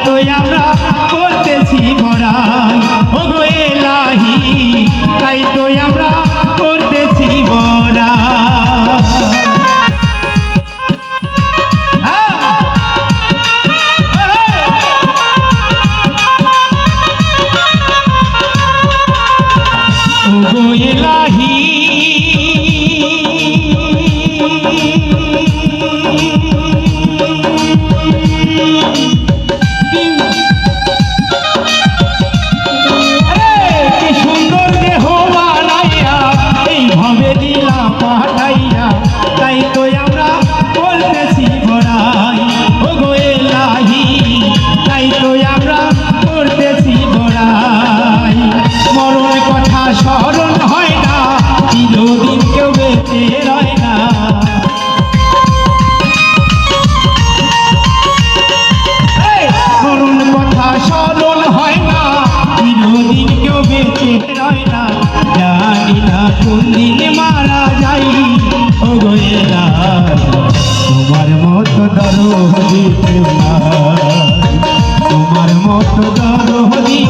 তো আমরা করতেছি বড়াই ও গো এলাহি তাই তো আমরা করতেছি বড়াই ও গো এলাহি তাই তো আমরা করতেছি বড়াই ও গো এলাহি তাই তো আমরা করতেছি বড়াই মরণ কথা স্মরণ হয় না চিরদিন কেউ বেঁচে রয় না মরণ কথা স্মরণ হয় না চিরদিন কেউ বেঁচে রয় না জানি না কোন দিন মারা যাই ও গো এলাহি তোমার মতো দরদি কেউ নাই তোমার মতো দরদি